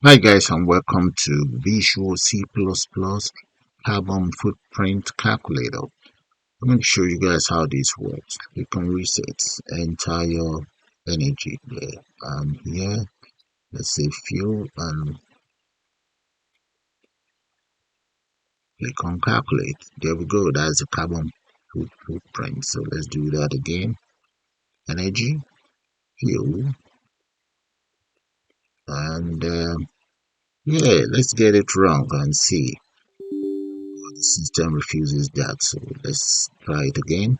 Hi guys, and welcome to Visual C++ Carbon Footprint Calculator. I'm going to show you guys how this works. Click on reset, enter your energy there. Here, let's say fuel, and click on calculate. There we go. That's the carbon footprint. So let's do that again. Energy, fuel, and yeah, let's get it wrong and see. The system refuses that. So let's try it again.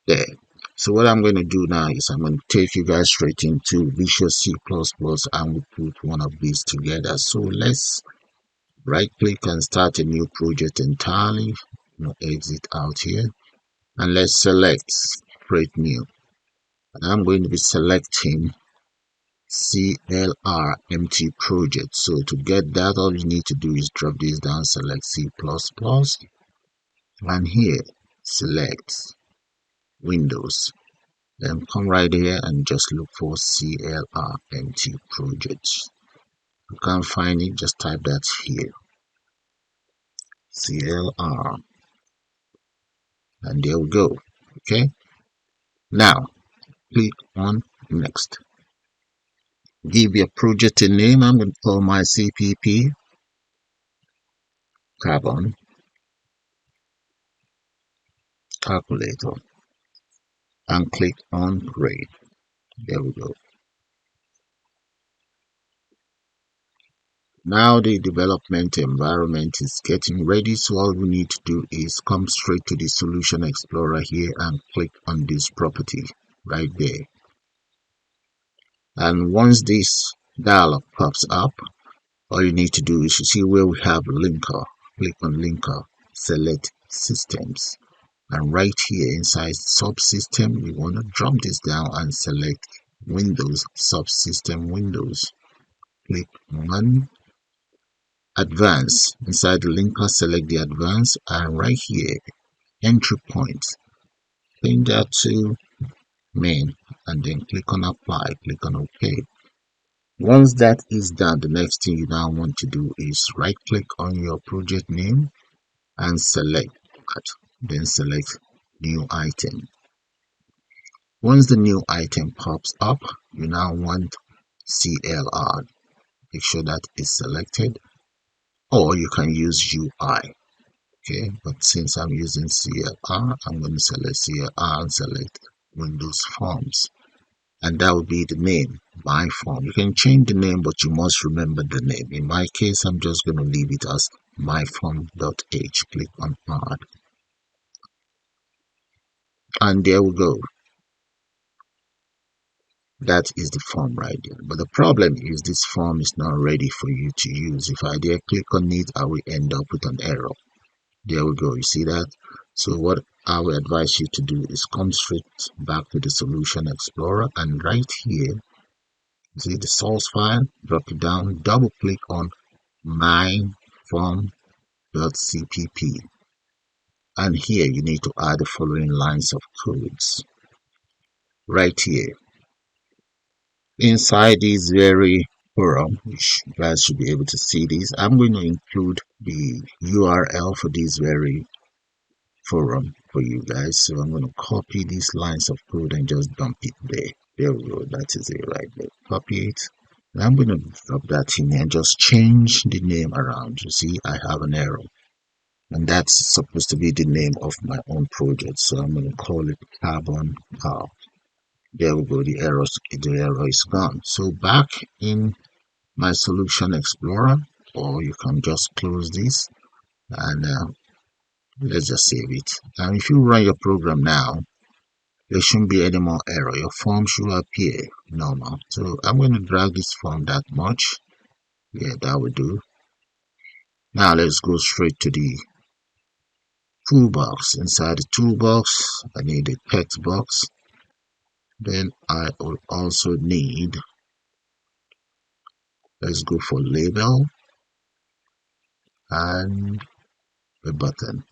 There. So what I'm going to do now is I'm going to take you guys straight into Visual C++ and we put one of these together. So let's right click and start a new project entirely. Exit out here and let's select create new. And I'm going to be selecting CLR empty project. So to get that, all you need to do is drop this down, select C++, and here select Windows. Then come right here and just look for CLR empty projects. If you can't find it, just type that here, CLR, and there we go. Okay, now click on next. Give your project a name. I'm going to call my CPP Carbon Calculator and click on create. There we go. Now the development environment is getting ready, so all we need to do is come straight to the Solution Explorer here and click on this property right there. And once this dialog pops up, all you need to do is, you see where we have linker, click on linker, select systems, and right here inside subsystem, you want to drop this down and select Windows, subsystem Windows. Click on advanced. Inside the linker, select the advanced, and right here entry point, change that to main, and then click on apply, click on OK. Once that is done, the next thing you now want to do is right click on your project name and select that, then select new item. Once the new item pops up, you now want CLR. Make sure that is selected, or you can use UI. Okay, but since I'm using CLR, I'm going to select CLR and select Windows Forms, and that will be the name, my form. You can change the name, but you must remember the name. In my case, I'm just going to leave it as myform.h. Click on add, and there we go. That is the form right there. But the problem is this form is not ready for you to use. If I dare click on it, I will end up with an error. There we go. You see that? So what I will advise you to do is come straight back to the Solution Explorer, and right here, see the source file, drop it down, double click on myform.cpp, and here you need to add the following lines of codes right here inside this very forum, which you guys should be able to see this. I'm going to include the URL for this very forum for you guys, so I'm going to copy these lines of code and just dump it there. There we go. That is it right there. Copy it. And I'm going to drop that in and just change the name around. You see, I have an arrow, and that's supposed to be the name of my own project, so I'm going to call it Carbon Car. There we go. The error is gone. So back in my Solution Explorer, or you can just close this and let's just save it. And if you run your program now, there shouldn't be any more error. Your form should appear normal. So I'm going to drag this form that much. Yeah, that will do. Now let's go straight to the toolbox. Inside the toolbox, I need a text box. Then I will also need, let's go for label and a button.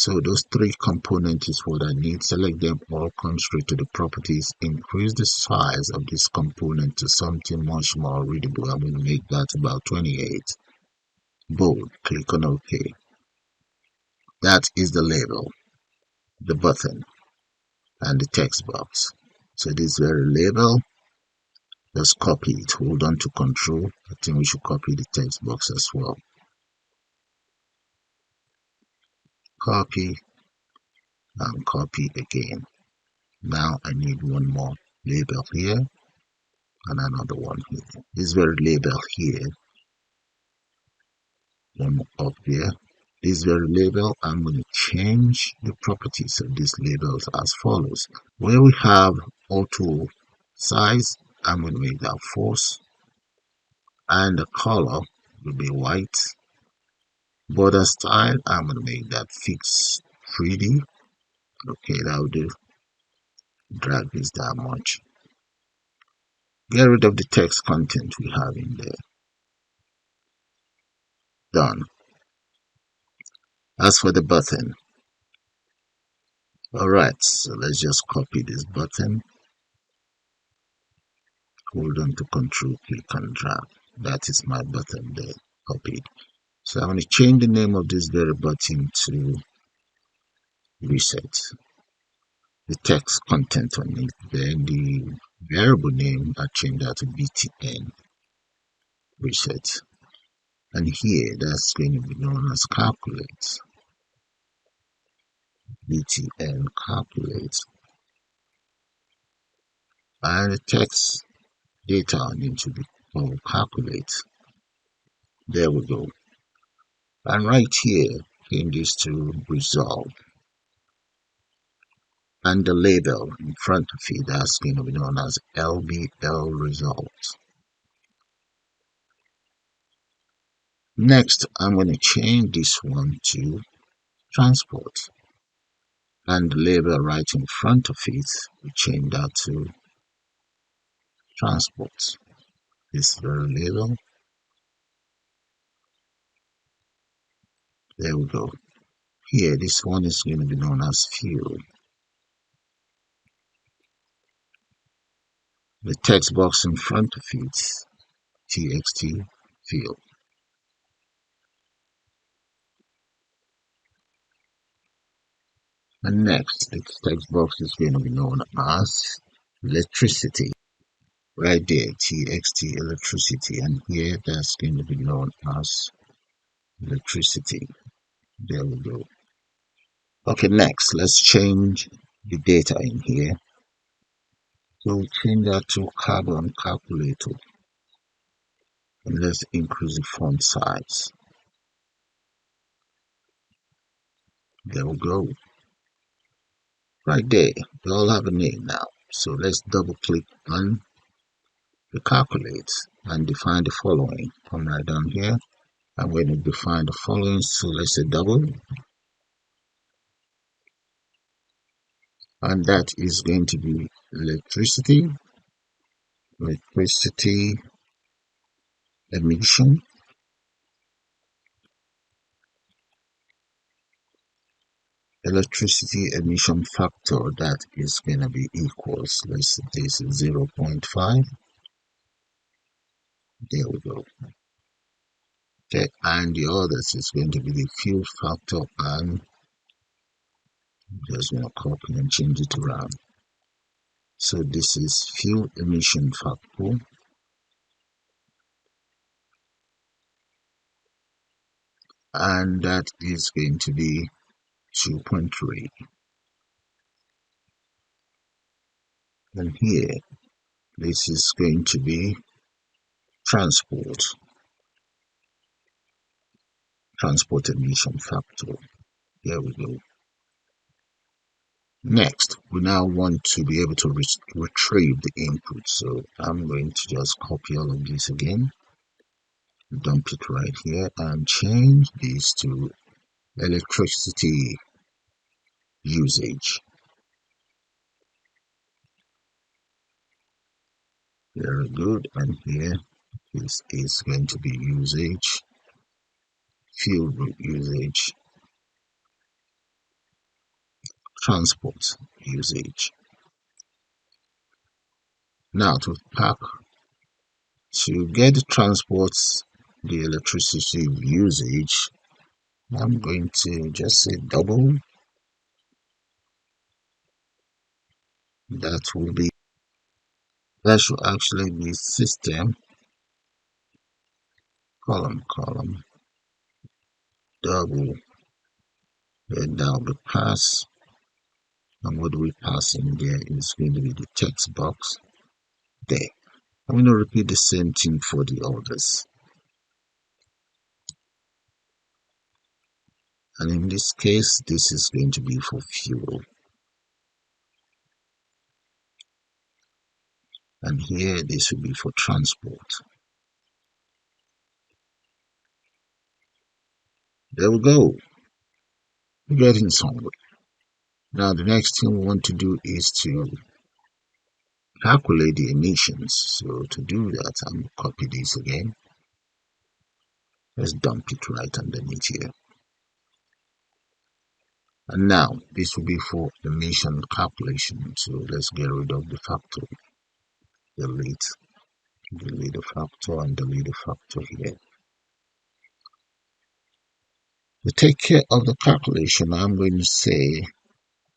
So those three components is what I need. Select them all, come straight to the properties, increase the size of this component to something much more readable. I'm going to make that about 28. Bold, click on OK. That is the label, the button, and the text box. So this very label, just copy it. Hold on to Control. I think we should copy the text box as well. Copy and copy again. Now I need one more label here and another one here. This very label here, one up there. This very label, I'm going to change the properties of these labels as follows. Where we have auto size, I'm going to make that false, and the color will be white. Border style, I'm going to make that fix 3D. Okay, that will do. Drag this that much. Get rid of the text content we have in there. Done. As for the button, alright, so let's just copy this button. Hold on to Control, click and drag. That is my button there, copied. So I'm going to change the name of this very button to reset. The text content on it. Then the variable name, I change that to btn reset. And here, that's going to be known as calculate. btn calculate. And the text data need to be called calculate. There we go. And right here, change this to resolve. And the label in front of it, that's going to be known as LBL results. Next, I'm going to change this one to transport. And the label right in front of it, we change that to transport. This very label. There we go. Here, this one is going to be known as fuel. The text box in front of it, TXT fuel. And next, the text box is going to be known as electricity. Right there, TXT electricity. And here, that's going to be known as electricity. There we go. Okay, next, let's change the data in here. So we'll change that to carbon calculator. And let's increase the font size. There we go. Right there, they all have a name now. So let's double click on the calculate and define the following. Come right down here. I'm going to define the following. So let's say double. And that is going to be electricity emission, electricity emission factor, that is going to be equals, let's say this is 0.5. There we go. Okay, and the others is going to be the fuel factor, and just going to copy and change it around. So this is fuel emission factor, and that is going to be 2.3. And here, this is going to be transport emission factor. There we go. Next, we now want to be able to retrieve the input. So I'm going to just copy all of this again, dump it right here, and change this to electricity usage. Very good. And here, this is going to be usage, fuel usage. transport usage. Now to get the transports, the electricity usage, I'm going to just say double. That should actually be system column double. Then that'll be pass. And what do we pass in there is going to be the text box there. I'm going to repeat the same thing for the others. And in this case, this is going to be for fuel. And here, this will be for transport. There we go. We're getting somewhere. Now, the next thing we want to do is to calculate the emissions. So to do that, I'm going to copy this again. Let's dump it right underneath here. And now, this will be for emission calculation. So let's get rid of the factor. Delete the factor and delete the factor here. To take care of the calculation, I'm going to say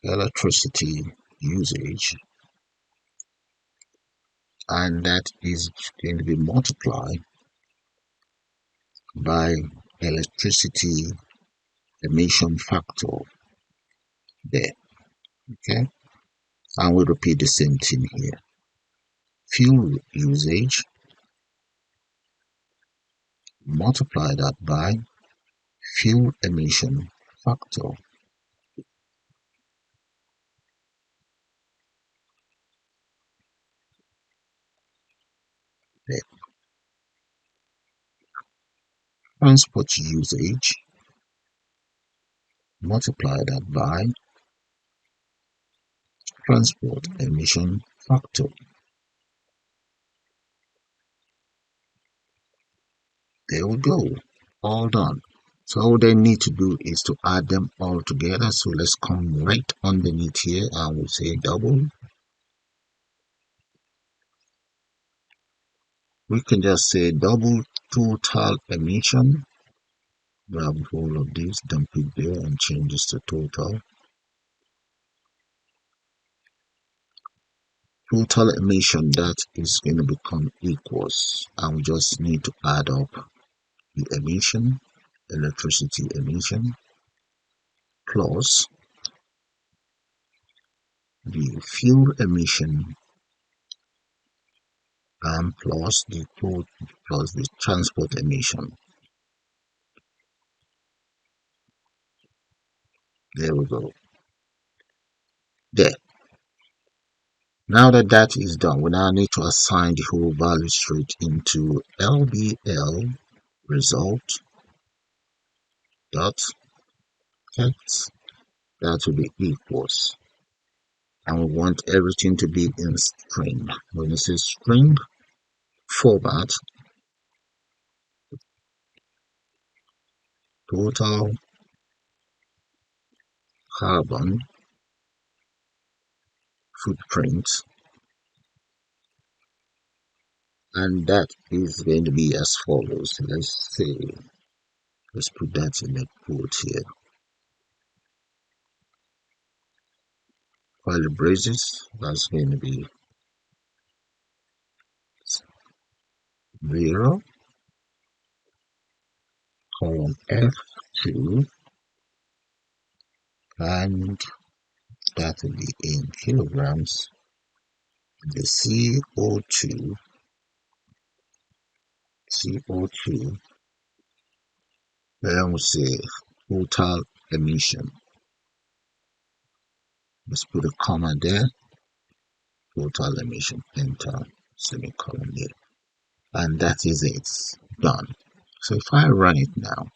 electricity usage, and that is going to be multiplied by electricity emission factor there. Okay, and we repeat the same thing here. Fuel usage, multiply that by fuel emission factor there. Transport usage, multiply that by transport emission factor. There we go, all done. So all they need to do is to add them all together. So let's come right underneath here and we'll say double. We can just say double total emission. Grab all of this, dump it there and change this to total. Total emission, that is going to become equals. And we just need to add up the emission, electricity emission, plus the fuel emission and plus the transport emission. There we go. There. Now that that is done, we now need to assign the whole value straight into LBL result dot text. That will be equals. And we want everything to be in string. When it says string format, total carbon footprint, and that is going to be as follows. Let's put that in a quote here. While braces, that's going to be 0, column F2, and that will be in kilograms. The CO2, then we say total emission. Let's put a comma there, total emission, enter, semicolon there. And that is it, done. So if I run it now,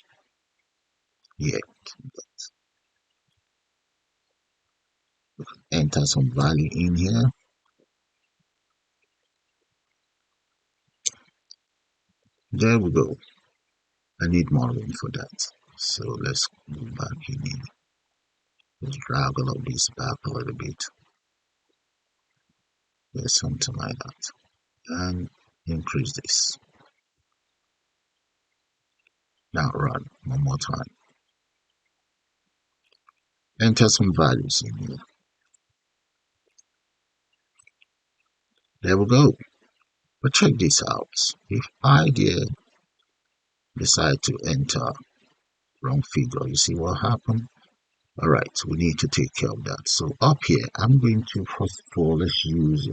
yeah, enter some value in here. There we go. I need more room for that. So let's go back in here. Just drag all of this back a little bit. Yeah, something like that. And increase this. Now run one more time. Enter some values in here. There we go. But check this out. If I decide to enter wrong figure, you see what happened? Alright, we need to take care of that. So up here, I'm going to first of all, let's use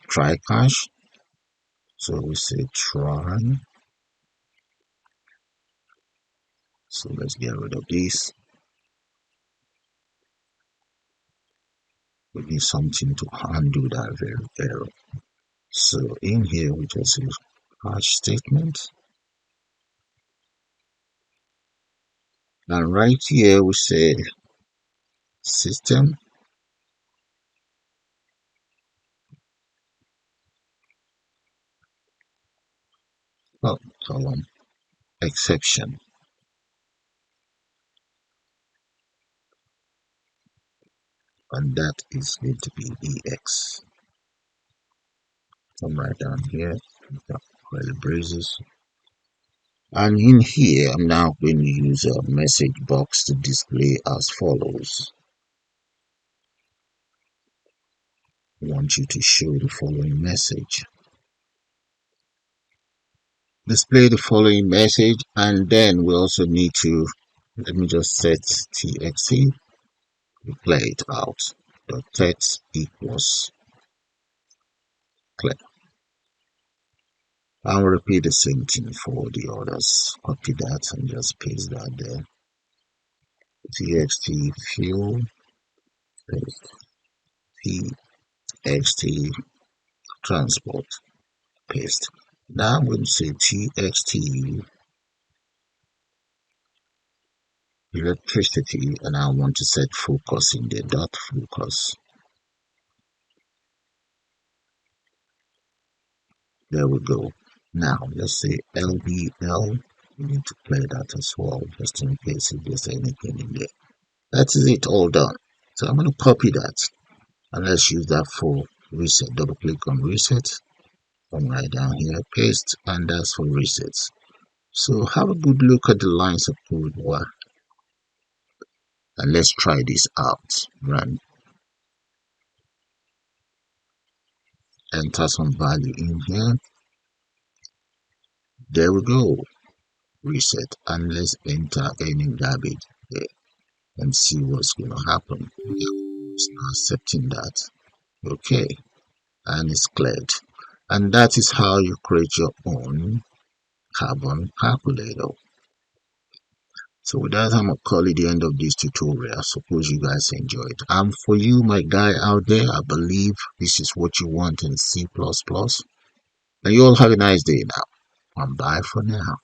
try cache. So we say try. So let's get rid of this. We need something to undo that very error. So in here, we just use hash statement. And right here, we say system. Oh, column exception. And that is going to be EX. Come right down here, curly braces. And in here, I'm now going to use a message box to display as follows. I want you to show the following message. Display the following message, and then we also need to, let me just set txt, we play it out. The text equals clear. I'll repeat the same thing for the others. Copy that and just paste that there. Txt fuel, paste, txt transport, paste. Now I'm going to say txt electricity, and I want to set focus in the dot focus. There we go. Now let's say LBL. We need to play that as well, just in case if there's anything in there. That is it, all done. So I'm going to copy that, and let's use that for reset. Double click on reset. Come right down here, paste, and that's for resets. So have a good look at the lines of code, and let's try this out. Run. Enter some value in here. There we go. Reset, and let's enter any garbage there and see what's going to happen. It's not accepting that. Okay, and it's cleared. And that is how you create your own carbon calculator. So with that, I'm gonna call it the end of this tutorial. I suppose you guys enjoyed. For you, my guy out there, I believe this is what you want in C++. And you all have a nice day now. And bye for now.